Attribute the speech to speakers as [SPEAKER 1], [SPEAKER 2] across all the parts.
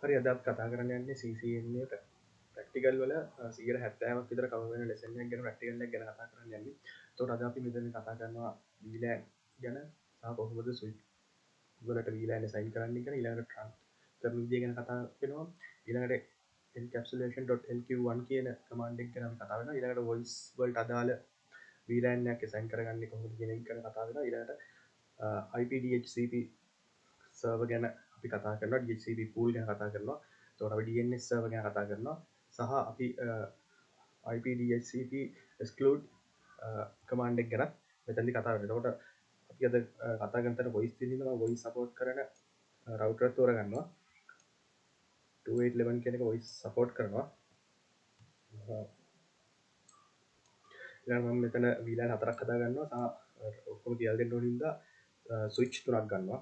[SPEAKER 1] හරි අද අපි කතා කරන්න යන්නේ CCNA ප්‍රැක්ටිකල් වල 70%ක් විතර කවර් වෙන ලෙසන් එකක් ගැන ප්‍රැක්ටිකල් එකක් ගැන කතා කරන්න යන්නේ. එතකොට අද අපි මෙතන කතා කරනවා VLAN ගැන සහ කොහොමද ස්විච් වලට VLAN assign කරන්න කියලා, ඊළඟට transfer කරන විදිය ගැන කතා වෙනවා. ඊළඟට encapsulation.lq1 කියන කමාන්ඩ් එක ගැන අපි කතා වෙනවා. ඊළඟට voice වලට අදාළ VLAN එකක් assign කරගන්නේ කොහොමද කියන එක ගැන කතා වෙනවා. ඊළඟට IPDHCP සර්වර් ගැන අපි කතා කරනවා, DHCP pool ගැන කතා කරනවා. එතකොට අපි DNS සර්වර් ගැන කතා කරනවා. සහ අපි IPDHCP exclude command එක ගැන මෙතනදි කතා කරනවා. එතකොට අපි අද කතා කරන තර voice තියෙනවා. voice support කරන router එක තෝරගන්නවා. 2811 කියන එක voice support කරනවා. ඊළඟ මම මෙතන VLAN 4ක් හදා ගන්නවා සහ ඔක්කොම කියලා දෙන්න ඕන හින්දා switch 3ක් ගන්නවා.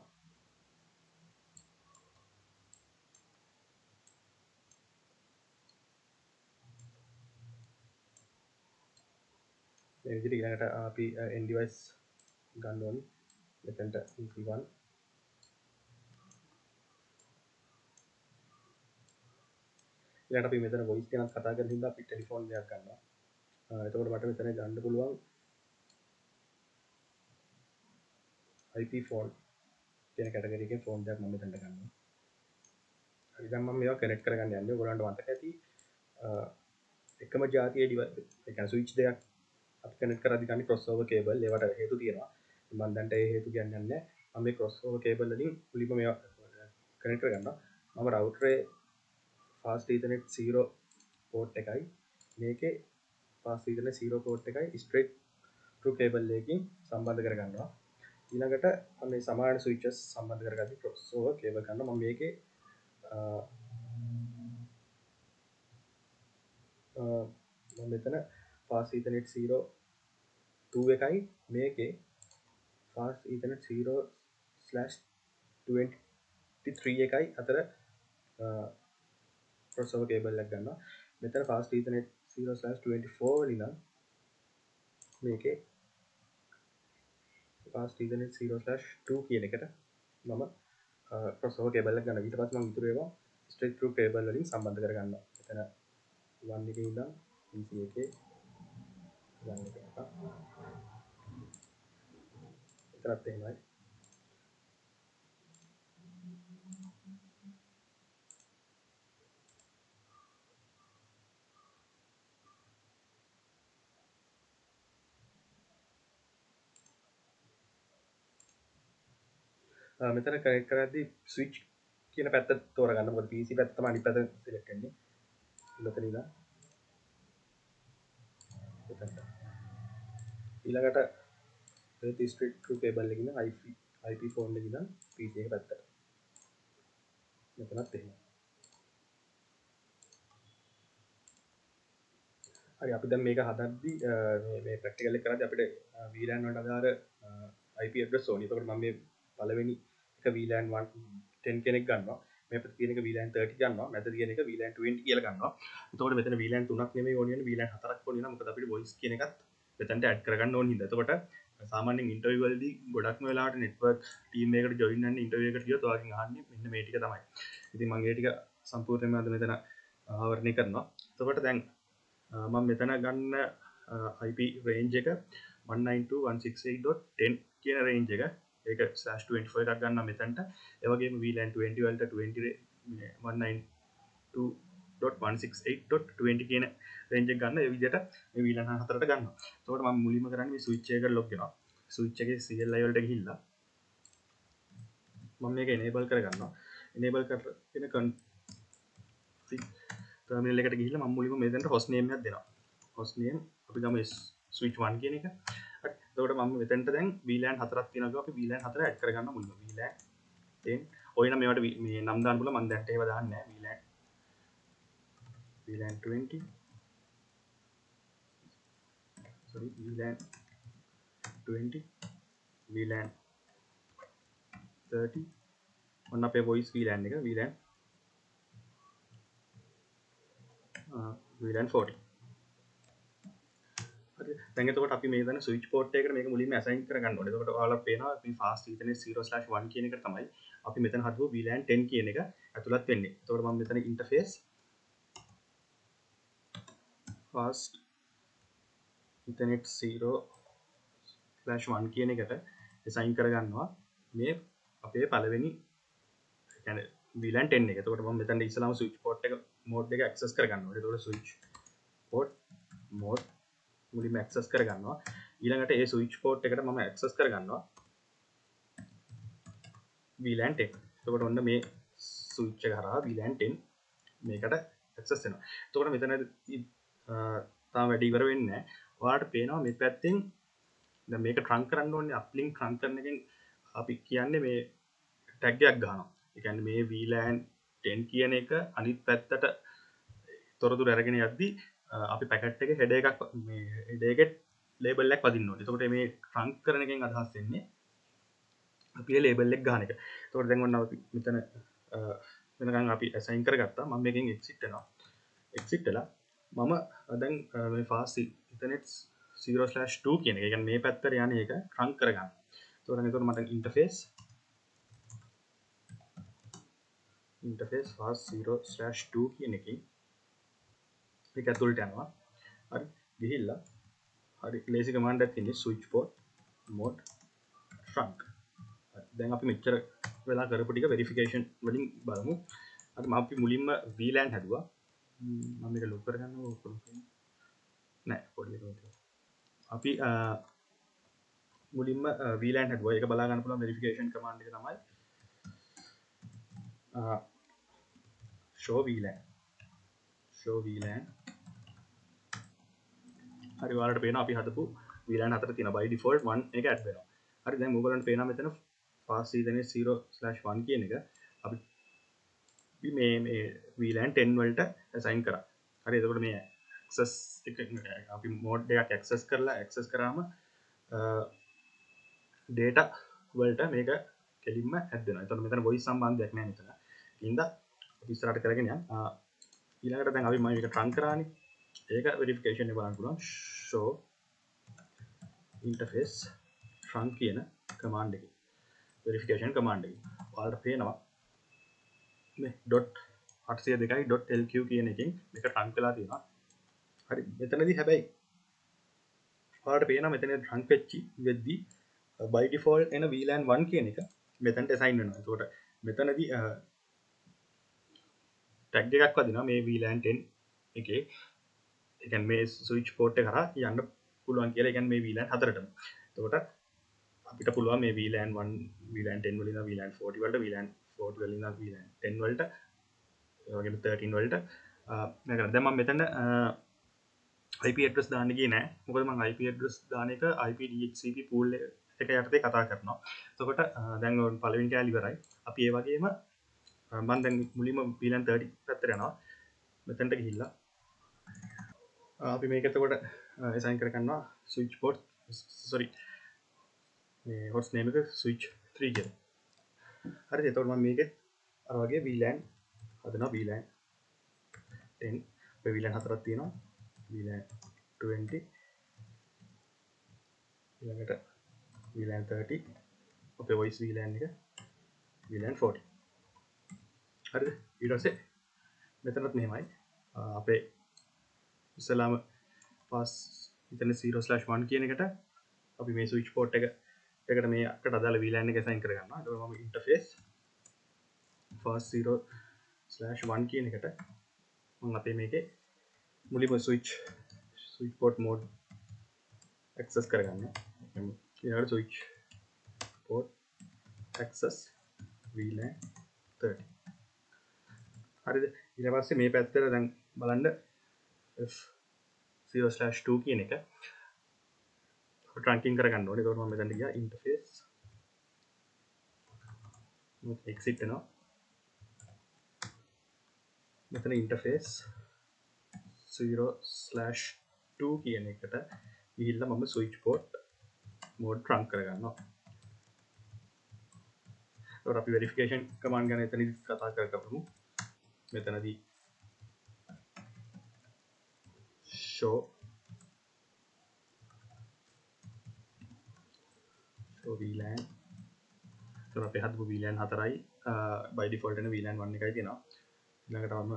[SPEAKER 1] මේ විදිහට ඊළඟට අපි end device ගන්න ඕනි. මෙතනට PC1 ඊළඟට අපි මෙතන voice ගැන කතා කරන හින්දා අපි ටෙලිෆෝන් එකක් ගන්නවා. එතකොට මට මෙතන ගන්න පුළුවන් IP phone කියන කැටගරි එකේ ෆෝන් එකක් මම මෙතනට ගන්නවා. හරි දැන් මම මේවා කනෙක්ට් කරගන්න යන්නේ. ඔයගොල්ලන්ට මතක ඇති එකම ජාතියේ ඩිවයිස් ඒ කියන්නේ ස්විච් දෙකක් අපි කනෙක්ට් කරද්දී ගන්න crossover cable ඒවට හේතු තියෙනවා. මම දැන්ට ඒ හේතු කියන්නේ නැහැ. මම මේ crossover cable වලින් මුලින්ම මේවා කනෙක්ට් කරගන්නවා. මම router එකේ fast ethernet 0 port එකයි මේකේ fast ethernet 0 port එකයි straight through cable එකකින් සම්බන්ධ කරගන්නවා. ඊළඟට මම මේ සමාන ස්විචස් සම්බන්ධ කරගත්තී crossover cable ගන්න. මම මේකේ මම මෙතන fast ethernet 0 2 එකයි මේකේ fast ethernet 0/23 එකයි අතර crossover cable එකක් ගන්නවා. මෙතන fast ethernet 0/24 වලින් නම් මේකේ fast ethernet 0/2 කියන එකට මම crossover cable එකක් ගන්නවා. ඊට පස්සේ මම ඉතුරු ඒවා straight through cable වලින් සම්බන්ධ කරගන්නවා. මෙතන 1 එකේ ඉඳන් PC එකේ 1 එක එකක්. එතරම් එහෙමයි. මෙතන කනෙක්ට් කරද්දී ස්විච් කියන පැත්ත තෝරගන්න. මොකද PC පැත්ත තමයි අනිත් පැත්ත සිලෙක්ට් වෙන්නේ. මෙතන ඉඳන් මෙතනට. ඊළඟට ඒත් ස්ට්‍රීට් ට්‍රූ කේබල් එකකින් IP ෆෝන් එකකින් ඉඳන් PC එක පැත්තට. මෙතනත් එහෙමයි. හරි අපි දැන් මේක හදද්දී මේ ප්‍රැක්ටිකල් එක කරද්දී අපිට VLAN වලට අදාළ IP address ඕනේ. ඒකට මම මේ පළවෙනි එක VLAN 10 කෙනෙක් ගන්නවා. මේ පැත්තේ තියෙන එක VLAN 30 ගන්නවා. මැද තියෙන එක VLAN 20 කියලා ගන්නවා. එතකොට මෙතන VLAN 3ක් නෙමෙයි ඕනේ යන්නේ VLAN 4ක් ඕනේ නේද? මොකද අපිට voice කියන එකත් මෙතනට ඇඩ් කරගන්න ඕනේ හින්දා. එතකොට සාමාන්‍යයෙන් ඉන්ටර්වියු වලදී ගොඩක්ම වෙලාවට network team එකකට join වෙන්න ඉන්ටර්වියු එකට ගියොත් ඔයාගෙන් අහන්නේ මෙන්න මේ ටික තමයි. ඉතින් මම ඒ ටික සම්පූර්ණයෙන්ම අද මෙතන ආවරණය කරනවා. එතකොට දැන් මම මෙතන ගන්න IP range එක 192.168.10 කියන range එක. ඒක /24 එකක් ගන්න මෙතනට. ඒ වගේම VLAN 20 වලට 192.168.20 කියන range එක ගන්න. ඒ විදිහට මේ VLAN හතරට ගන්නවා. එතකොට මම මුලින්ම කරන්නේ මේ switch එකට log වෙනවා. switch එකේ CLI වලට ගිහිල්ලා මම මේක enable කරගන්නවා. enable කරගෙන config terminal එකට ගිහිල්ලා මම මුලින්ම මෙතනට host name එකක් දෙනවා. host name අපි ගමු switch 1 කියන එක. හරි. එතකොට මම මෙතනට දැන් VLAN හතරක් තියෙනවා. අපි VLAN හතර add කරගන්න මුලින්ම. VLAN 10 ඔය නම් මේවට මේ නම් දාන්න පුළුවන්. මම දැන්ට ඒව දාන්නේ නැහැ. VLAN 20 sorry VLAN 20 VLAN 30 ඔන්න අපේ voice VLAN එක VLAN 40. හරි දැන් එතකොට අපි මේ දන්න ස්විච් පෝට් එකකට මේක මුලින්ම ඇසයින් කරගන්න ඕනේ. එතකොට ඔයාලා පේනවා මේ fast ethernet 0/1 කියන එක තමයි අපි මෙතන හදපු VLAN 10 කියන එක ඇතුළත් වෙන්නේ. එතකොට මම මෙතන interface fast ethernet 0/1 කියන එකට ඇසයින් කරගන්නවා මේ අපේ පළවෙනි කියන්නේ VLAN 10 එක. එතකොට මම මෙතන ඉස්සලාම ස්විච් පෝට් එක මෝඩ් එක ඇක්සස් කරගන්න ඕනේ. එතකොට ස්විච් පෝට් මෝඩ් මුලින්ම ඇක්සස් කරගන්නවා. ඊළඟට ඒ ස්විච් පෝට් එකට මම ඇක්සස් කරගන්නවා VLAN 10. එතකොට ඔන්න මේ ස්විච් එක හරහා VLAN 10 මේකට ඇක්සස් වෙනවා. එතකොට මෙතන තාම වැඩි ඉවර වෙන්නේ නැහැ. ඔයාලට පේනවා මේ පැත්තෙන් දැන් මේක ට්‍රන්ක් කරන්න ඕනේ අප්ලින්ක් ට්‍රන්ක් කරන එකෙන් අපි කියන්නේ මේ ටැග් එකක් ගන්නවා. ඒ කියන්නේ මේ VLAN 10 කියන එක අනිත් පැත්තට තොරතුරු අරගෙන යද්දි අපි පැකට් එකේ හෙඩර් එකක් මේ හෙඩර් එකේ ලේබල් එකක් වදින්න ඕනේ. එතකොට මේ ට්‍රන්ක් කරන එකෙන් අදහස් වෙන්නේ අපි ලේබල් එක ගන්න එක. එතකොට දැන් ඔන්න අපි මෙතන වෙනකන් අපි ඇසයින් කරගත්තා. මම මේකෙන් එක්සිට් වෙනවා. එක්සිට් වෙලා මම දැන් මේ fast ethernet 0/2 කියන එක. ඒ කියන්නේ මේ පැත්තට යන්නේ ඒක ට්‍රන්ක් කරගන්න. එතකොට මට interface fast 0/2 කියන එකෙන් මේක ඇතුළට යනවා. හරි ගිහිල්ලා හරි ලේසි කමාන්ඩ් එකක් තියෙන්නේ switch port mode trunk. දැන් අපි මෙච්චර වෙලා කරපු ටික වෙරිෆිකේෂන් වලින් බලමු. අර මම අපි මුලින්ම VLAN හැදුවා. මම මේක ලොක් කරගන්නවා නෑ පොඩි එකක්. අපි මුලින්ම VLAN හැදුවා. ඒක බලා ගන්න පුළුවන් වෙරිෆිකේෂන් කමාන්ඩ් එක තමයි show VLAN. හරි ඔයාලට පේනවා අපි හදපු VLAN හතර තියෙනවා. by default 1 එක ඇඩ් වෙනවා. හරි දැන් ඔයගොල්ලන්ට පේනවා මෙතන fast ethernet 0/1 කියන එක අපි මේ VLAN 10 වලට assign කරා. හරි එතකොට මේ access එක අපි mode එකක් access කරාම data වලට මේක කෙලින්ම add වෙනවා. එතකොට මෙතන voice සම්බන්ධයක් නැහැ මෙතන. ඉතින්ද අපි ඉස්සරහට කරගෙන යන්න. ඊළඟට දැන් අපි මේක trunk කරානේ. ඒක verification එක බලන්න පුළුවන් show interface trunk කියන command එකේ verification command එකේ ඔයාලට පේනවා මේ .802.lq කියන එකෙන් මේක trunk වෙලා තියෙනවා. හරි මෙතනදී හැබැයි ඔයාලට පේනවා මෙතන trunk වෙද්දී by default එන VLAN 1 කියන එක මෙතනට assign වෙනවා. එතකොට මෙතනදී tag එකක් වදිනවා මේ VLAN 10 එකේ. ඒ කියන්නේ මේ switch port එක කරා යන්න පුළුවන් කියලා. ඒ කියන්නේ මේ VLAN හතරටම. එතකොට අපිට පුළුවන් මේ VLAN 1 VLAN 10 වලින් VLAN 40 වලට VLAN 40 වලින් VLAN 10 වලට ඒ වගේම 13 වලට මේක කරා. දැන් මම මෙතන IP address දාන්න ගියේ නෑ. මොකද මම IP address දාන එක IPDHCP pool එක යටතේ කතා කරනවා. එතකොට දැන් පළවෙනි කෑලි ඉවරයි. අපි ඒ වගේම මම දැන් මුලින්ම VLAN 30 පැත්තට යනවා. මෙතනට ගිහිල්ලා අපි මේක එතකොට assign කරගන්නවා switch port sorry මේ host name එක switch 3 කියලා. හරිද? එතකොට මම මේකෙත් අර වගේ VLAN හදනවා VLAN 10 ඔය VLAN හතරක් තියෙනවා. VLAN 20 ඊළඟට VLAN 30 අපේ voice VLAN එක VLAN 40. හරිද? ඊට පස්සේ මෙතනත් මෙහෙමයි. අපේ ඉස්සලාම fast ethernet 0/1 කියන එකට අපි මේ switch port එකට මේකට අදාළ VLAN එක assign කරගන්නවා. එතකොට මම interface fast 0/1 කියන එකට මම අපේ මේකේ මුලින්ම switch port mode access කරගන්නවා. ඊළඟට switch port access VLAN 30. හරිද? ඊට පස්සේ මේ පැත්තට දැන් බලන්න F0/2 කියන එක trunking කරගන්න ඕනේ. ඒකෝර මම මෙතනට ගියා interface exit වෙනවා. මෙතන interface 0/2 කියන එකට ගිහිල්ලා මම switch port mode trunk කරගන්නවා. ඒකෝර අපි verification command ගැන එතනදි කතා කරගමු. මෙතනදී show so VLAN so අපේ හදපු VLAN 4යි by default එන VLAN 1 එකයි තියෙනවා ඊළඟට මම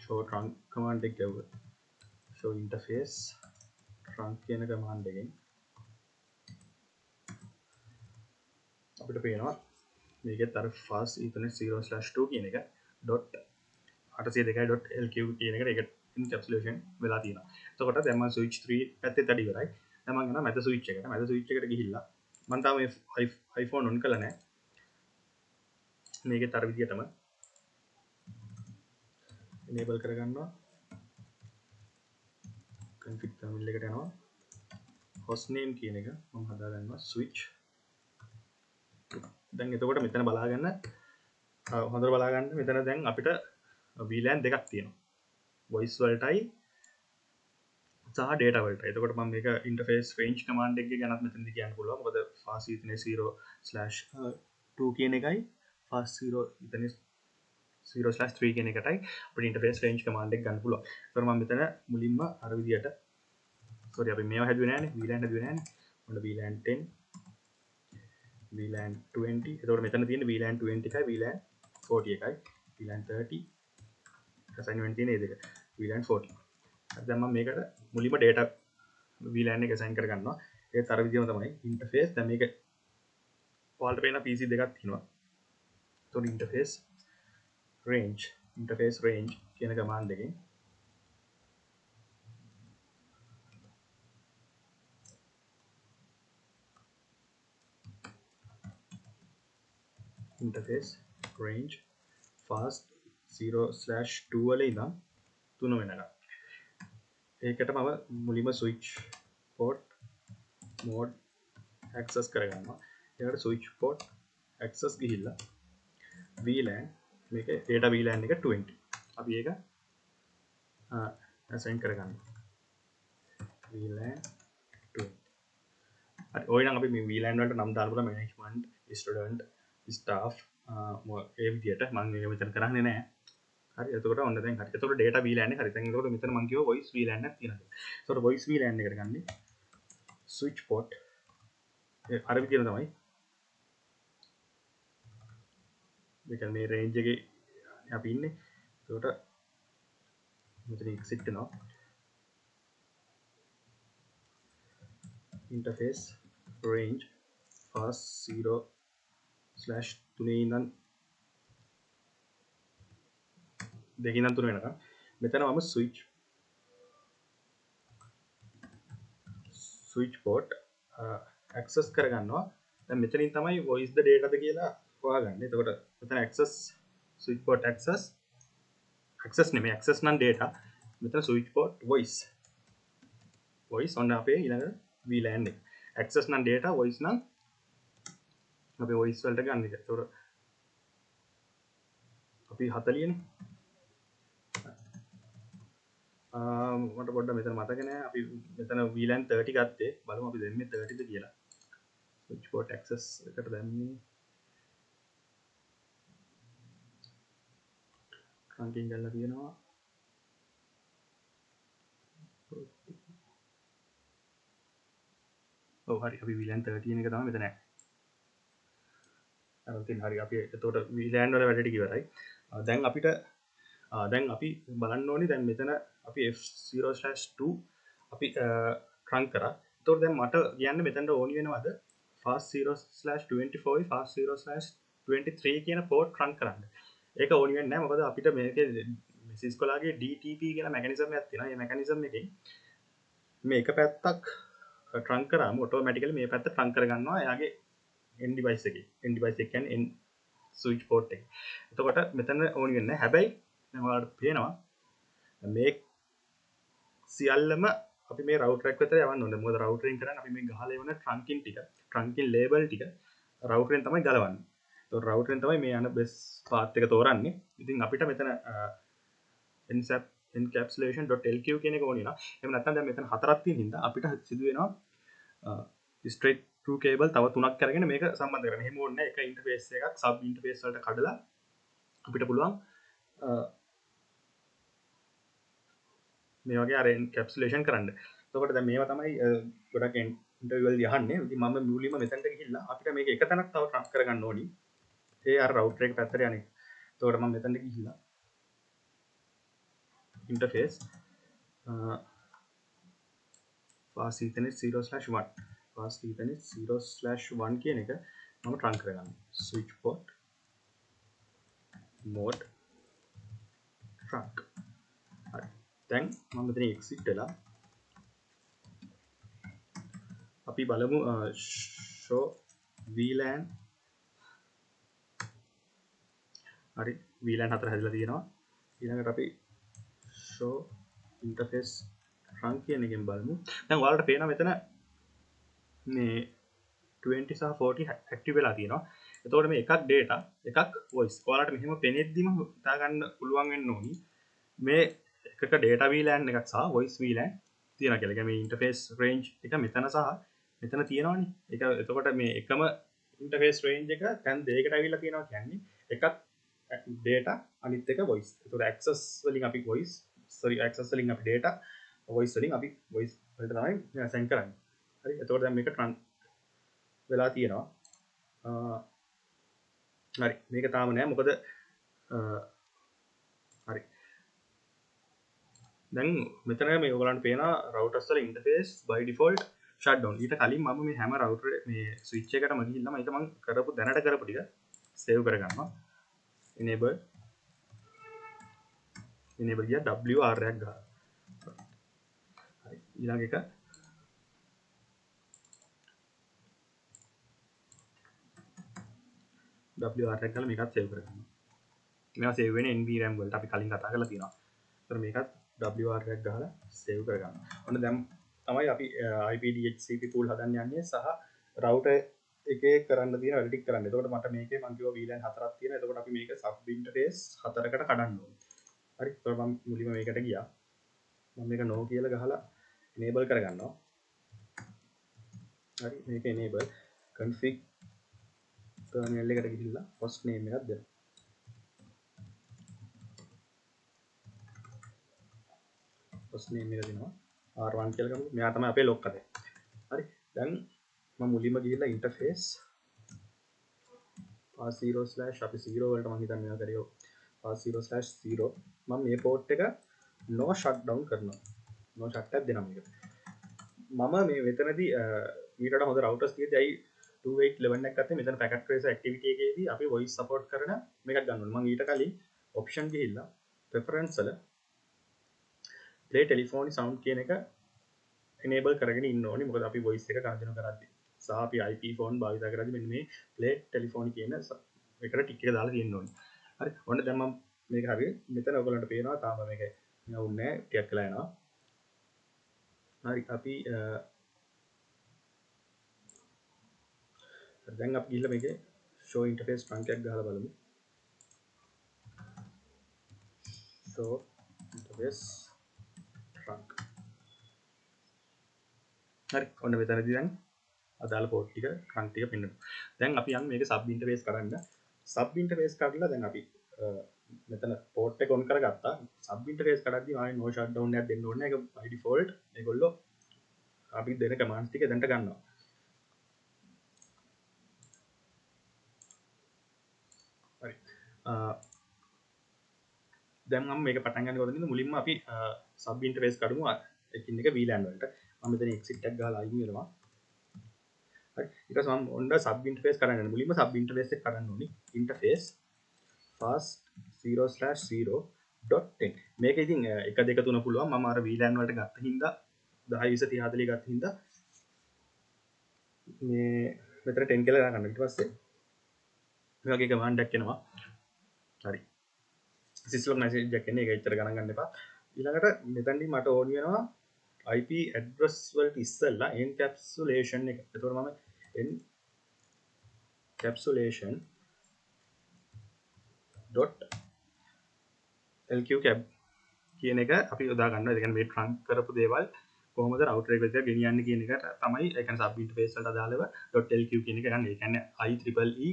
[SPEAKER 1] show trunk command එක ගැව්වා show interface trunk කියන command එකෙන් අපිට පේනවා මේකෙත් අර fast ethernet 0/2 කියන එක .802.lq කියන එකට ඒක encapsulation වෙලා තියෙනවා. එතකොට දැන් මම switch 3 පැත්තේ තඩි ඉවරයි. දැන් මම යනවා මැද switch එකට. මැද switch එකට ගිහිල්ලා මම තාම මේ iPhone on කරලා නැහැ. මේකෙත් අර විදියටම enable කරගන්නවා. config terminal එකට යනවා. host name කියන එක මම හදා ගන්නවා switch. දැන් එතකොට මෙතන බලාගන්න හොඳට බලාගන්න මෙතන දැන් අපිට VLAN දෙකක් තියෙනවා. voice වලටයි සහ data වලටයි. එතකොට මම මේක interface range command එකේ ගැනත් මෙතනදී කියන්න පුළුවන්. මොකද fast ethernet 0/2 කියන එකයි fast 0 ethernet 0/3 කියන එකටයි අපිට interface range command එක ගන්න පුළුවන්. ඒතර මම මෙතන මුලින්ම අර විදියට sorry අපි මේවා හැදුවේ නෑනේ. VLAN හැදුවේ නෑනේ. මොන VLAN 10 VLAN 20 එතකොට මෙතන තියෙන VLAN 20 එකයි VLAN 40 එකයි VLAN 30 assignment තියෙන මේ දෙක VLAN 40 දැන් මම මේකට මුලින්ම data VLAN එක assign කරගන්නවා ඒත් අර විදිහම තමයි interface දැන් මේක ඔයාලට පේන PC දෙකක් තියෙනවා එතකොට interface range කියන command එකෙන් interface range fast 0/2 වල ඉඳන් 3 වෙනකම් ඒකට මම මුලින්ම switch port mode access කරගන්නවා ඒකට switch port access ගිහිල්ලා VLAN මේක data VLAN එක 20 අපි ඒක assign කරගන්නවා VLAN 20 හරි ඔය නම් අපි මේ VLAN වලට නම් දාන්න පුළුවන් management student staff ඒ විදියට මම මේක මෙතන කරන්නේ නැහැ හරි එතකොට ඔන්න දැන් හරි එතකොට data VLAN එක හරි දැන් එතකොට මෙතන මම කිව්වා voice VLAN එකක් තියෙනවා එතකොට voice VLAN එකට ගන්නේ switch port අර විදියට තමයි මේක මේ range එකේ අපි ඉන්නේ එතකොට මෙතන exit වෙනවා interface range fast 0/3 ඉඳන් දෙකින් ඉඳන් 3 වෙනකම් මෙතන මම switch port access කරගන්නවා දැන් මෙතනින් තමයි voice the data ද කියලා හොයාගන්නේ එතකොට මෙතන access switch port access නෙමෙයි access නම් data මෙතන switch port voice ඔන්න අපේ ඊළඟ VLAN එක access නම් data voice නම් අපේ voice වලට ගන්න එක එතකොට අපි 40 නේ මට පොඩ්ඩක් මෙතන මතක නෑ අපි මෙතන VLAN 30 ගත්තේ බලමු අපි දෙන්නේ 30ද කියලා switch port access එකට දැම්මේ trunking කරලා තියෙනවා ඔව් හරි අපි VLAN 30 එක තමයි මෙතන අරන් හරි අපි එතකොට VLAN වල වැඩ ටික ඉවරයි දැන් අපිට දැන් අපි බලන්න ඕනේ දැන් මෙතන අපි F0/2 අපි trunk කරා එතකොට දැන් මට කියන්න මෙතනට ඕනි වෙනවද fast 0/24 fast 0/23 කියන port trunk කරන්න ඒක ඕනි වෙන්නේ නැහැ මොකද අපිට මේකේ Cisco ලාගේ DTP කියලා mechanism එකක් තියෙනවා මේ mechanism එකෙන් මේ එක පැත්තක් trunk කරාම automatically මේ පැත්ත trunk කරගන්නවා එයාගේ end device එකේ end device එක කියන්නේ end switch port එක. එතකොට මෙතන ඕනි වෙන්නේ නැහැ. හැබැයි දැන් ඔයාලට පේනවා මේ සියල්ලම අපි මේ router එක විතර යවන්න ඕනේ. මොකද router-ෙන් කරන්නේ අපි මේ ගහලා එවන trunking ටික, trunking label ටික router-ෙන් තමයි ගලවන්නේ. ඒතකොට router-ෙන් තමයි මේ යන best path එක තෝරන්නේ. ඉතින් අපිට මෙතන encapsulation.lq කියන එක ඕනේ නා. එහෙම නැත්නම් දැන් මෙතන හතරක් තියෙන හින්දා අපිට සිදු වෙනවා straight through cable තව තුනක් අරගෙන මේක සම්බන්ධ කරගන්න. එහෙම ඕනේ නැහැ. එක interface එකක් sub interface වලට කඩලා අපිට පුළුවන් මේ වගේ අර encapsulation කරන්න. එතකොට දැන් මේවා තමයි ගොඩක් ඉන්ටර්වියු වලදී අහන්නේ. ඉතින් මම මුලින්ම මෙතනට ගිහිල්ලා අපිට මේක එක තැනක් තව ට්‍රන්ක් කරගන්න ඕනි. ඒ අර රවුටර් එක පැත්තට යන්නේ. එතකොට මම මෙතනට ගිහිල්ලා interface fast ethernet 0/1 fast ethernet 0/1 කියන එක මම ට්‍රන්ක් කරගන්නවා. switch port mode trunk. හරි. දැන් මම මෙතන exit වෙලා අපි බලමු show VLAN. හරි, VLAN 4 හැදලා තියෙනවා. ඊළඟට අපි show interface trunk කියන එකෙන් බලමු. දැන් ඔයාලට පේනවා මෙතන මේ 20 සහ 40 ඇක්ටිව් වෙලා තියෙනවා. එතකොට මේ එකක් data එකක් voice. ඔයාලට මෙහෙම පෙනෙද්දිම හිතා ගන්න පුළුවන් වෙන්න ඕනි මේ එකක data VLAN එකක් සහ voice VLAN තියෙනවා කියලා. ඒ කියන්නේ මේ interface range එක මෙතන සහ මෙතන තියෙනවානේ. ඒක එතකොට මේ එකම interface range එක දැන් දෙයකට අවිල්ලා තියෙනවා කියන්නේ එකක් data අනිත් එක voice. එතකොට access වලින් අපි voice access වලින් අපි data, voice වලින් අපි voice වලට තමයි send කරන්නේ. හරි. එතකොට දැන් මේක trunk වෙලා තියෙනවා. හරි. මේක තාම නෑ. මොකද හරි. දැන් මෙතන මේ ඔයගලන්ට පේනවා routers වල interface by default shutdown. ඊට කලින් මම මේ හැම router මේ switch එකටම ගිහිල්ලා මම කරපු දැනට කරපු ටික save කරගන්නවා. enable ගියා WR එකක් ගහලා. හරි. ඊළඟ එක WR එකක් ගහලා මේකත් save කරගන්නවා. මේවා save වෙන්නේ NVRAM වලට අපි කලින් කතා කරලා තියෙනවා. ඒතර මේකත් WR එකක් ගහලා save කරගන්නවා. ඔන්න දැන් තමයි අපි IPDHCP pool හදන්න යන්නේ සහ router එකේ කරන්න තියෙන වැඩ ටික කරන්න. එතකොට මට මේකේ මම කිව්වා VLAN 4ක් තියෙනවා. එතකොට අපි මේක sub interface 4කට කඩන්න ඕනේ. හරි. එතකොට මම මුලින්ම මේකට ගියා. මම මේක no කියලා ගහලා enable කරගන්නවා. හරි. මේක enable config terminal එකට ගිහිල්ලා host name එකක් දෙන්න. host name එක දෙනවා R1 කියලා ගමු. මෙයා තමයි අපේ log කරේ. හරි. දැන් මම මුලින්ම ගිහිල්ලා interface pass 0/ අපි 0 වලට මම හිතන්නේ මෙයා කරේ pass 0/0 මම මේ port එක no shutdown කරනවා. no shut එකක් දෙනවා මේකට. මම මේ මෙතනදී මීටට හොඳ routers තියෙද්දි අයි 2811 එකක් ගත්තේ. මෙතන packet tracer activity එකේදී අපි voice support කරන මේකක් ගන්න ඕනේ. මම ඊට කලින් option ගිහිල්ලා preference වල play telephone sound කියන එක enable කරගෙන ඉන්න ඕනේ. මොකද අපි voice එක ගණන් කරද්දී සහ අපි IP phone භාවිත කරද්දී මෙන්න මේ play telephone කියන එකට ටික එක දාලා තියෙන්න ඕනේ. හරි. ඔන්න දැන් මම මේක හරිය මෙතන ඔයගලන්ට පේනවා තාම මේක යවුන්නේ නැහැ. ටිකක් වෙලා යනවා. හරි. අපි දැන් අපි ගිහිල්ලා මේකේ show interface trunk එකක් ගහලා බලමු. show interface trunk. හරි. ඔන්න මෙතනදී දැන් අදාළ port ටික trunk ටික පෙන්නනවා. දැන් අපි යන් මේක sub interface කරන්න. sub interface කරලා දැන් අපි මෙතන port එක on කරගත්තා. sub interface කරද්දී ආයේ no shutdown එකක් දෙන්න ඕනේ. ඒක by default මේගොල්ලෝ අපි දෙන commands ටික දැන්ට ගන්නවා. හරි. දැන් මම මේක පටන් ගන්න කොතනද මුලින්ම අපි sub interface කඩමු එකින් එක VLAN වලට. මම මෙතන exit එකක් ගහලා අයින් වෙනවා. හරි. ඊට පස්සේ මම ඔන්න sub interface කරන්න යනවා. මුලින්ම sub interface එක කරන්න ඕනි. interface fast 0/0.10. මේක ඉතින් 1 2 3 පුළුවන්. මම අර VLAN වලට ගත්ත හින්දා 10 20 30 40 ගත්ත හින්දා මේ මෙතන 10 කියලා දාගන්න. ඊට පස්සේ මේ වගේ command එකක් එනවා. හරි. සිස්ලොග් මැසේජ් එකක් එන්නේ. ඒක ඇත්තට ගණන් ගන්න එපා. ඊළඟට මෙතනදී මට ඕන වෙනවා IP address වලට ඉස්සෙල්ලා encapsulation එක. එතකොට මම encapsulation .lqcab කියන එක අපි යොදා ගන්නවා. ඒ කියන්නේ මේ trunk කරපු දේවල් කොහොමද router එක විතර ගෙනියන්නේ කියන එක තමයි ඒ කියන්නේ sub interface වලට අදාළව .lq කියන එක ගන්න. ඒ කියන්නේ IEEE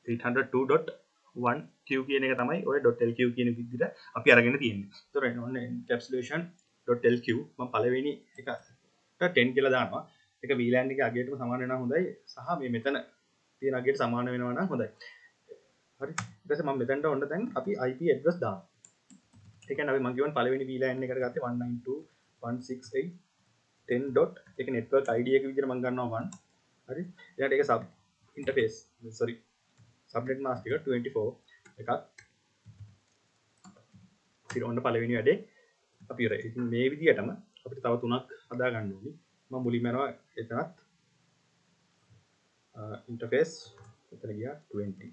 [SPEAKER 1] 802.1q කියන එක තමයි ඔය .lq කියන විදිහට අපි අරගෙන තියෙන්නේ. ඒතර ඔන්න encapsulation.lq මම පළවෙනි එක 10 කියලා දානවා. ඒක VLAN එකේ අගයටම සමාන වෙනවා හොඳයි. සහ මේ මෙතන තියෙන අගයට සමාන වෙනවා නම් හොඳයි. හරි. ඊට පස්සේ මම මෙතනට ඔන්න දැන් අපි IP address දානවා. ඒ කියන්නේ අපි මම කියවන පළවෙනි VLAN එකට ගත්තේ 192.168.10. ඒක network ID එක විදිහට මම ගන්නවා 1. හරි. ඊළඟට ඒක sub interface subnet mask එක 24 එකක්. ඉතින් ඔන්න පළවෙනි වැඩේ අපි ඉවරයි. ඉතින් මේ විදිහටම අපිට තව තුනක් හදා ගන්න ඕනි. මම මුලින්ම යනවා එතනත් interface එතන ගියා 20.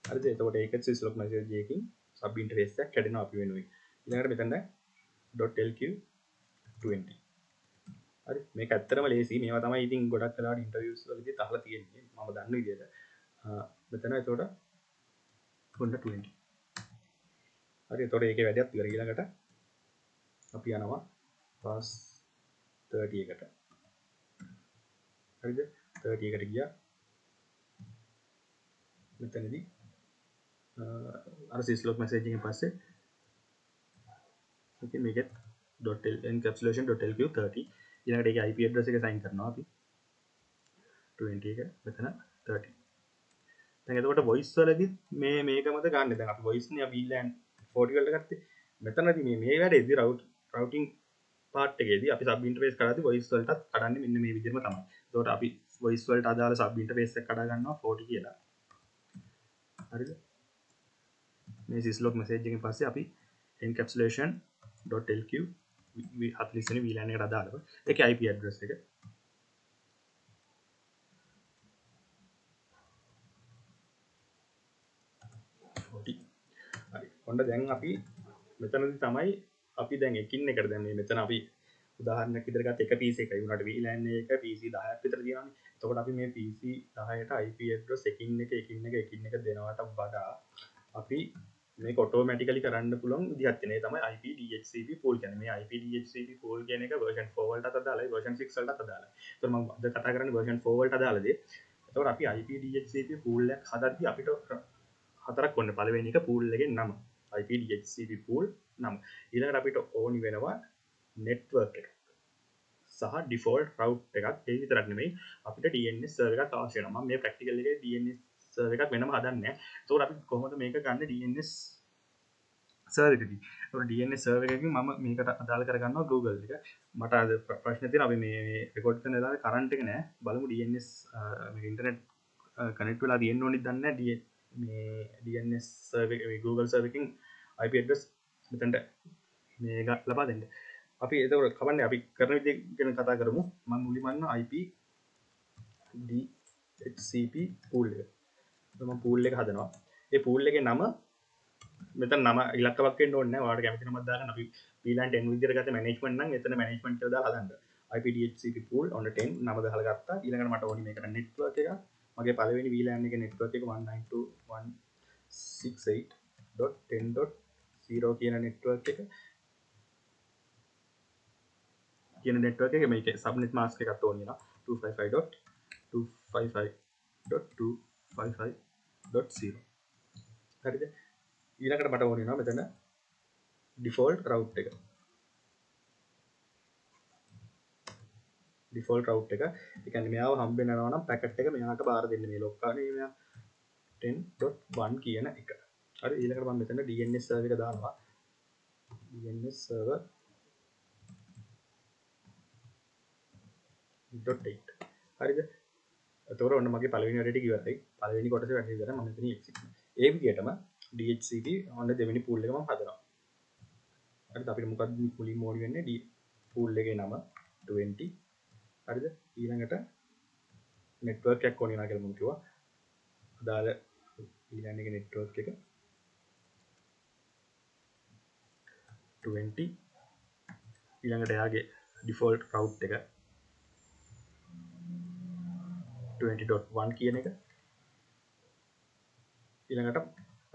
[SPEAKER 1] හරිද? එතකොට ඒක syslog message එකකින් sub interface එකක් කැඩෙනවා අපි වෙනුවෙන්. ඊළඟට මෙතන .lq20. හරි. මේක ඇත්තටම ලේසි. මේවා තමයි ඉතින් ගොඩක් වෙලාවට ඉන්ටර්වියුස් වලදී අහලා තියෙන්නේ. මම දන්න විදිහට. මෙතන එතකොට ඔන්න 20. හරි. එතකොට ඒකේ වැඩක් ඉවර. ඊළඟට අපි යනවා pass 30 එකට. හරිද? 30 එකට ගියා. මෙතනදී අර syslog message එකෙන් පස්සේ ඉතින් මේකෙත් .encapsulation.lq30 ඊළඟට ඒකේ IP address එක assign කරනවා අපි 20 එක මෙතන 30. දැන් එතකොට voice වලදී මේකමද ගන්න. දැන් අපි voice නේ අපි VLAN 40 වලට ගත්තේ. මෙතනදී මේ වැඩේදී routing part එකේදී අපි sub interface කරද්දී voice වලටත් කඩන්නේ මෙන්න මේ විදිහම තමයි. එතකොට අපි voice වලට අදාළ sub interface එක කඩා ගන්නවා 40 කියලා. හරිද? මේ syslog message එකෙන් පස්සේ අපි encapsulation.lq 40 වෙනි VLAN එකට අදාළව ඒකේ IP address එක හරි. ඔන්න දැන් අපි මෙතනදී තමයි අපි දැන් එකින් එකට දැන් මේ මෙතන අපි උදාහරණයක් විදිහට ගත්ත එක PC එකයි උනාට VLAN එක PC 10ක් විතර තියෙනවානේ. එතකොට අපි මේ PC 10ට IP address එකින් එක දෙනවට වඩා අපි මේක ඔටෝමැටිකලි කරන්න පුළුවන් විදිහක් තියෙනවා. ඒ තමයි IP DHCP pool කියන්නේ. මේ IP DHCP pool කියන එක version 4 වලටත් අදාළයි version 6 වලටත් අදාළයි. ඒතකොට මම අද කතා කරන්නේ version 4 වලට අදාළ දේ. එතකොට අපි IP DHCP pool එකක් හදද්දී අපිට හතරක් ඕනේ. පළවෙනි එක pool එකේ නම. IP DHCP pool නම. ඊළඟට අපිට ඕනි වෙනවා network එක. සහ default route එකක්. ඒ විතරක් නෙමෙයි අපිට DNS server එකක් අවශ්‍ය වෙනවා. මම මේ practical එකේ DNS server එකක් වෙනම හදන්නේ නැහැ. ඒතකොට අපි කොහොමද මේක ගන්න DNS server එකකින්. ඒතකොට DNS server එකකින් මම මේකට අදාළ කරගන්නවා Google එක. මට අද ප්‍රශ්න තියෙනවා අපි මේ රෙකෝඩ් කරන වෙලාවේ කරන්ට් එක නැහැ. බලමු DNS මේ ඉන්ටර්නෙට් කනෙක්ට් වෙලා තියෙන්න ඕනිද දන්නේ නැහැ. මේ DNS server Google server එකකින් IP address මෙතනට මේක ලබා දෙන්න. අපි එතකොට කවන්නේ අපි කරන විදිහ ගැන කතා කරමු. මම මුලින්ම IP DHCP pool එක. මම pool එක හදනවා. ඒ pool එකේ නම මෙතන නම ඉලක්කයක් වෙන්න ඕනේ නැහැ. ඔයාලට කැමති නමක් දාගන්න. අපි VLAN 10 විදිහට ගත්ත management නම් එතන management කියලා දාලා හදන්න. IP DHCP pool on 10 නම දාලා ගත්තා. ඊළඟට මට ඕනි මේකට network එක. මගේ පළවෙනි VLAN එකේ network එක 192.168.10.0 කියන network එක. කියන network එක මේකේ subnet mask එකක් ඕනේ නා 255.255.255.0 හරිද ඊළඟට මට ඕනේ නා මෙතන default route එක ඒ කියන්නේ මෙයාව හම්බ වෙනවා නම් පැකට් එක මෙයාට බාර දෙන්න මේ ලොක්කානේ මෙයා 10.1 කියන එක හරි ඊළඟට මම මෙතන DNS server එක දානවා DNS server .8 හරිද එතකොට ඔන්න මගේ පළවෙනි වැඩේ ටික ඉවරයි පළවෙනි කොටසේ වැඩේ ඉවරයි මම මෙතන exit ඒ විදිහටම DHCP ඔන්න දෙවෙනි pool එක මම හදනවා හරිද අපිට මොකක්ද මුලින්ම ඕනි වෙන්නේ pool එකේ නම 20 හරිද ඊළඟට network එකක් ඕනේ නා කියලා මම කිව්වා අදාළ VLAN එකේ network එක 20 ඊළඟට එයාගේ default route එක 20.1 කියන එක ඊළඟට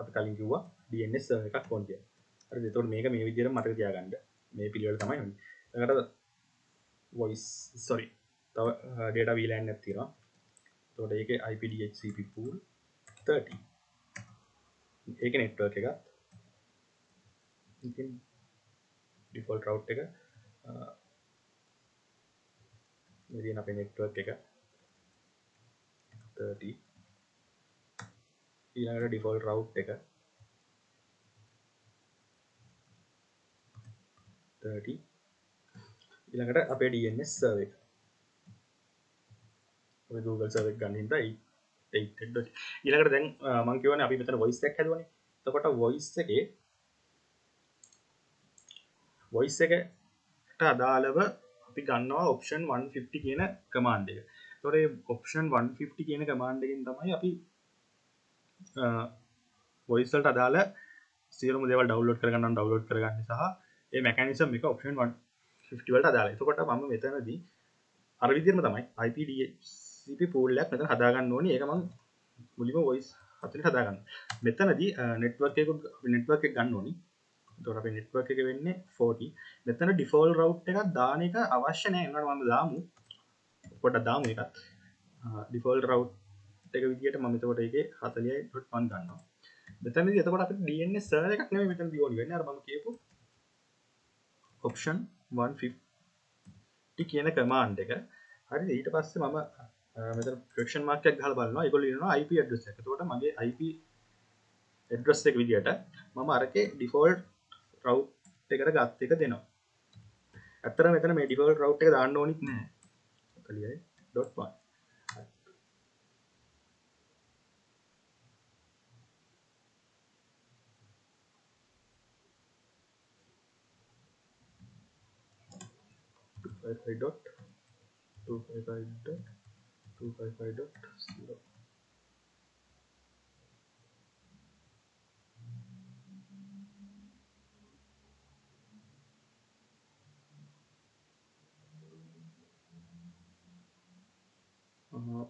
[SPEAKER 1] අපි කලින් කිව්වා DNS server එකක් ඕන කියලා. හරිද? එතකොට මේක මේ විදිහට මතක තියාගන්න. මේ පිළිවෙල තමයි ඕනේ. ඊළඟට voice තව data VLAN එකක් තියෙනවා. එතකොට ඒකේ IP DHCP pool 30. ඒකේ network එකක්. ඉතින් default route එක මේ තියෙන අපේ network එක 30 ඊළඟට default route එක 30 ඊළඟට අපේ DNS server එක ඔය Google server එක ගන්න හින්දා 8 ඊළඟට දැන් මම කියවනේ අපි මෙතන voice එකක් හැදුවනේ එතකොට voice එකට අදාළව අපි ගන්නවා option 150 කියන command එක. එතකොට මේ option 150 කියන command එකෙන් තමයි අපි voice වලට අදාළ සියලුම දේවල් download කරගන්න download කරගන්න සහ ඒ mechanism එක option 150 වලට අදාළයි. එතකොට මම මෙතනදී අර විදිහටම තමයි IP DHCP pool එකක් මෙතන හදාගන්න ඕනේ. ඒක මම මුලින්ම voice හතරේ හදාගන්න. මෙතනදී network එක ගන්න ඕනේ. එතකොට අපේ network එක වෙන්නේ 40. මෙතන default route එකක් දාන එක අවශ්‍ය නැහැ. ඒනකට මම දාමු. පොඩ්ඩක් දාමු එකත්. default route එක විදිහට මම එතකොට ඒකේ 40.1 ගන්නවා. මෙතනදී එතකොට අපිට DNS server එකක් නෙමෙයි මෙතනදී ඕනි වෙන්නේ. අර මම කියපු option 150 කියන command එක. හරිද? ඊට පස්සේ මම මෙතන question mark එකක් ගහලා බලනවා. ඒගොල්ලෝ ඉන්නවා IP address එක. එතකොට මගේ IP address එක විදිහට මම අරකේ default route එකට ගත් එක දෙනවා. ඇත්තටම මෙතන මේ default route එක දාන්න ඕනිත් නෑ. 40.1 255.255.255.0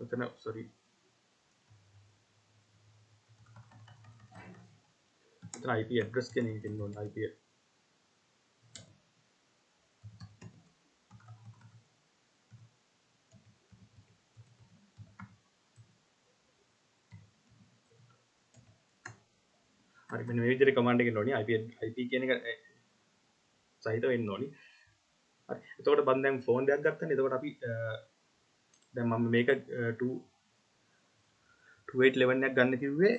[SPEAKER 1] මෙතන sorry මෙතන IP address කියන එක තියෙන්න ඕන IP හරි මෙන්න මේ විදිහට command එකෙන් ඕනි IP කියන එක සහිත වෙන්න ඕනි. හරි. එතකොට මම දැන් ෆෝන් දෙයක් ගත්තනේ. එතකොට අපි දැන් මම මේක 2811 එකක් ගන්න කිව්වේ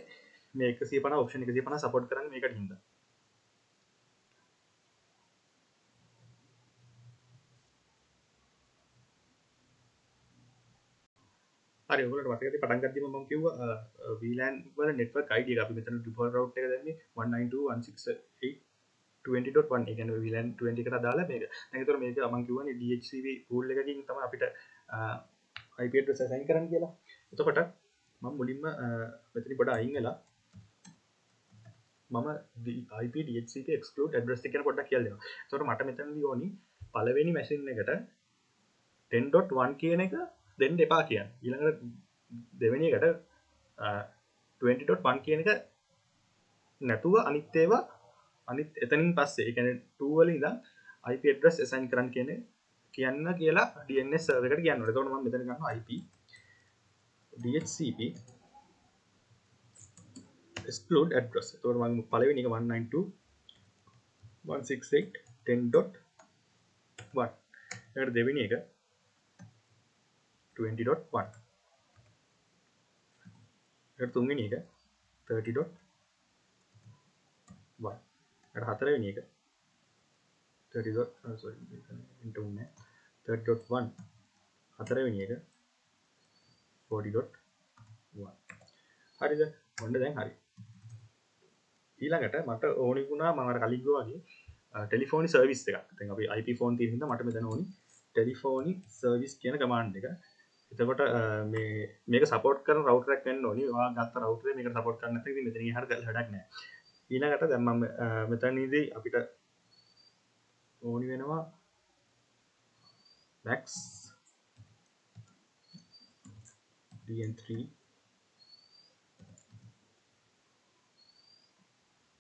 [SPEAKER 1] මේ 150 option 150 support කරන්නේ මේකට හින්දා. හරි ඔයගොල්ලන්ට මතකද පටන් ගද්දිම මම කිව්වා VLAN වල network ID එක අපි මෙතන default route එක දැම්මේ 192.168.20.1 ඒ කියන්නේ VLAN 20 එකට අදාළ මේක. දැන් ඒතර මේක මම කියවනේ DHCP pool එකකින් තමයි අපිට IP address assign කරන්න කියලා. එතකොට මම මුලින්ම මෙතනින් පොඩ අයින් වෙලා මම IP DHCP exclude address එක ගැන පොඩ්ඩක් කියලා දෙනවා. එතකොට මට මෙතනදී ඕනි පළවෙනි machine එකට 10.1 කියන එක දෙන්න එපා කියන්නේ. ඊළඟට දෙවෙනි එකට 20.1 කියන එක නැතුව අනිත් ඒවා අනිත් එතනින් පස්සේ ඒ කියන්නේ 2 වල ඉඳන් IP address assign කරන්න කියන්න කියලා DNS server එකට කියන්න ඕනේ. එතකොට මම මෙතන ගන්නවා IP DHCP exclude address. එතකොට මම පළවෙනි එක 192.168.10.1. ඊට දෙවෙනි එක 20.1. ඊට තුන්වෙනි එක 30.1. ඊට හතරවෙනි එක 30.1 හතරවෙනි එක 40.1. හරිද? ඔන්න දැන් හරි. ඊළඟට මට ඕනි වුණා මම අර කලින් කිව්වා වගේ ටෙලිෆෝනි සර්විස් එකක්. දැන් අපි IP ෆෝන් තියෙන හින්දා මට මෙතන ඕනි ටෙලිෆෝනි සර්විස් කියන කමාන්ඩ් එක. එතකොට මේක සපෝට් කරන රවුටර් එකක් වෙන්න ඕනි. ඔයා ගත්ත රවුටරේ මේකට සපෝට් කරන්නේ නැත්නම් ඉතින් මෙතනින් එහාට වැඩක් නැහැ. ඊළඟට දැන් මම මෙතනදී අපිට ඕනි වෙනවා max dn3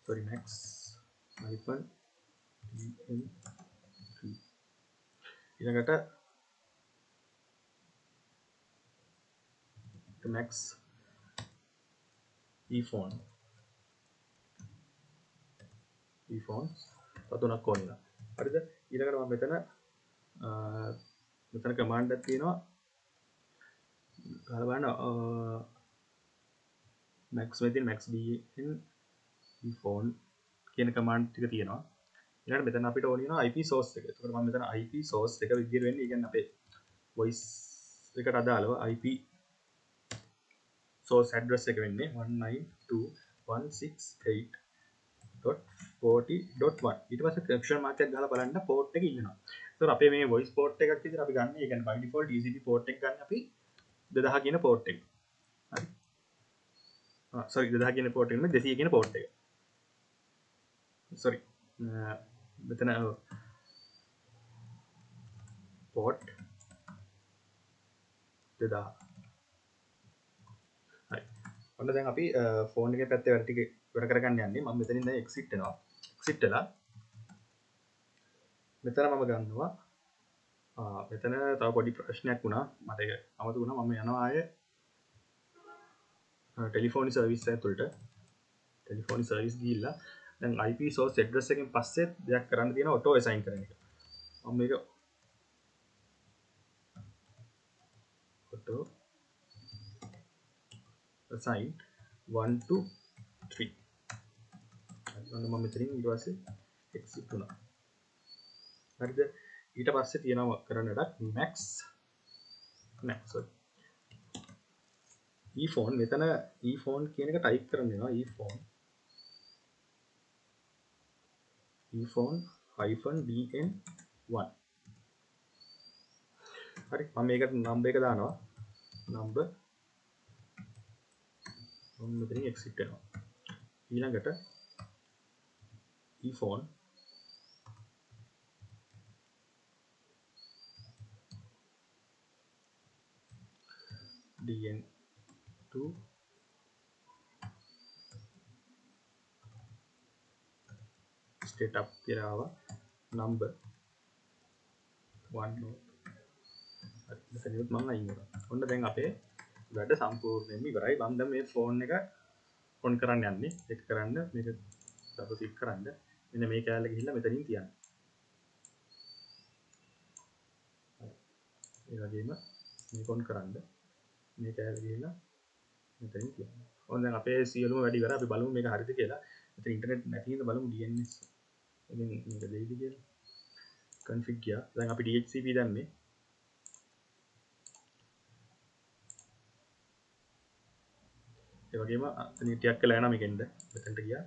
[SPEAKER 1] sorry max hyphen dn3 ඊළඟට max ephone තුනක් ඕනිලා හරිද ඊළඟට මම මෙතන මෙතන කමාන්ඩ් එකක් තියෙනවා ගහලා බලන්න max within max dn phone කියන කමාන්ඩ් ටික තියෙනවා ඊළඟට මෙතන අපිට ඕන වෙනවා IP source එක. ඒකට මම මෙතන IP source එක විදියට වෙන්නේ. ඒ කියන්නේ අපේ voice එකට අදාළව IP source address එක වෙන්නේ 192.168.40.1. ඊට පස්සේ question mark එකක් ගහලා බලන්න port එක ඉන්නවා. ඒතකොට අපේ මේ voice port එකක් විදියට අපි ගන්න. ඒ කියන්නේ by default TCP port එක ගන්න අපි 2000 කියන port එක. හරි. sorry 2000 කියන port එක නෙමෙයි 200 කියන port එක. sorry. මෙතන port 2000. හරි. ඔන්න දැන් අපි ෆෝන් එකේ පැත්තේ වැඩ ටික ඉවර කරගන්න යන්නේ. මම මෙතනින් දැන් exit වෙනවා. exit වෙලා මෙතන මම ගන්නවා මෙතන තව පොඩි ප්‍රශ්නයක් වුණා. මට ඒක අමතක වුණා. මම යනවා ආයේ ටෙලිෆෝනි සර්විස් එක තුලට. ටෙලිෆෝනි සර්විස් ගිහිල්ලා දැන් IP source address එකෙන් පස්සේ දෙයක් කරන්න තියෙනවා auto assign කරන එක. මම මේක auto assign 1 to 3. මම මෙතනින් ඊට පස්සේ exit වුණා. හරිද? ඊට පස්සේ තියෙනවා කරන්න වැඩක් max sorry ephone මෙතන ephone කියන එක ටයිප් කරන්න වෙනවා ephone -dn1. හරි මම මේකට නම්බර් එක දානවා නම්බර් මම මෙතනින් exit වෙනවා ඊළඟට ephone dn2 state up කියලා ආවා number 1 හරි මෙතනින් මම අයින් කරනවා ඔන්න දැන් අපේ වැඩ සම්පූර්ණයෙන්ම ඉවරයි මම දැන් මේ ෆෝන් එක ඔන් කරන්න යන්නේ චෙක් කරන්න මේක ඩබල් ක්ලික් කරන්න මෙන්න මේ කැලේ ගිහිල්ලා මෙතනින් තියන්න ඒ වගේම මේක ඔන් කරන්න මේ කැලේ ගිහිල්ලා මෙතනින් තියන්න ඔන්න දැන් අපේ සියලුම වැඩ ඉවරයි අපි බලමු මේක හරිද කියලා මෙතන ඉන්ටර්නෙට් නැති හින්දා බලමු DNS එකෙන් මේක දෙයිද කියලා config ගියා දැන් අපි DHCP දැම්මේ ඒ වගේම අතන ටිකක් කළා යනවා මේකෙන්ද මෙතනට ගියා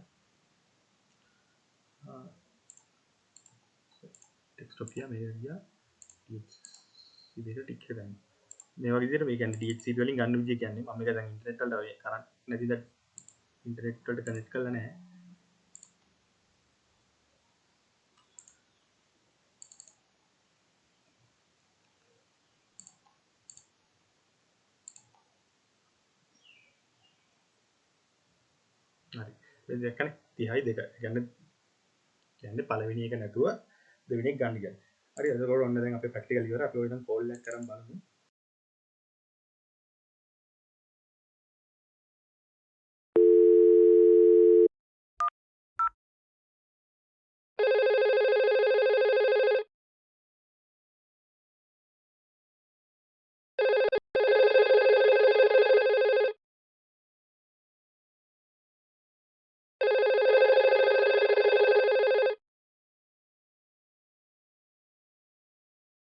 [SPEAKER 1] ඩෙස්ක්ටොප් ගියා මේක ගියා DHCP දෙක ටික් එක ගන්න මේ වගේ විදිහට මේ කියන්නේ DHCP වලින් ගන්න විදිය කියන්නේ මම මේක දැන් ඉන්ටර්නෙට් වලට ඔය කරන්ට් නැතිද ඉන්ටර්නෙට් වලට කනෙක්ට් කරලා නැහැ හරි මේ දැක්කනේ 30යි දෙක කියන්නේ පළවෙනි එක නැතුව දෙවෙනි එක ගන්න කියන්නේ හරි එතකොට ඔන්න දැන් අපේ ප්‍රැක්ටිකල් ඉවරයි අපි ඔය දැන් කෝල් එකක් කරන් බලමු